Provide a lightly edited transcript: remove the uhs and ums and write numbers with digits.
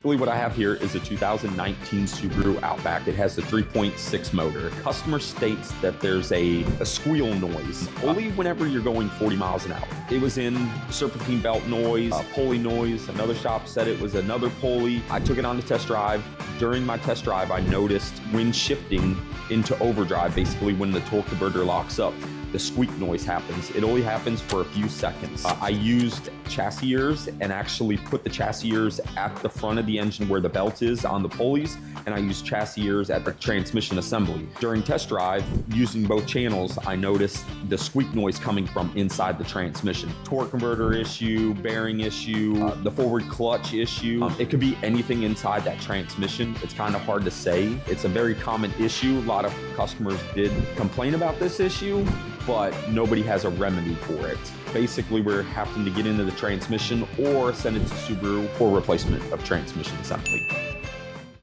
Really what I have here is a 2019 Subaru Outback. It has the 3.6 motor. Customer states that there's a squeal noise only whenever you're going 40 miles an hour. It was in serpentine belt noise, pulley noise. Another shop said it was another pulley. I took it on a test drive. During my test drive, I noticed when shifting into overdrive, basically when the torque converter locks up, the squeak noise happens. It only happens for a few seconds. I used chassiers and actually put the chassiers at the front of the engine where the belt is on the pulleys, and I used chassiers at the transmission assembly. During test drive, using both channels, I noticed the squeak noise coming from inside the transmission. Torque converter issue, bearing issue, the forward clutch issue. It could be anything inside that transmission. It's kind of hard to say. It's a very common issue. A lot of customers did complain about this issue, but nobody has a remedy for it. Basically, we're having to get into the transmission or send it to Subaru for replacement of transmission assembly.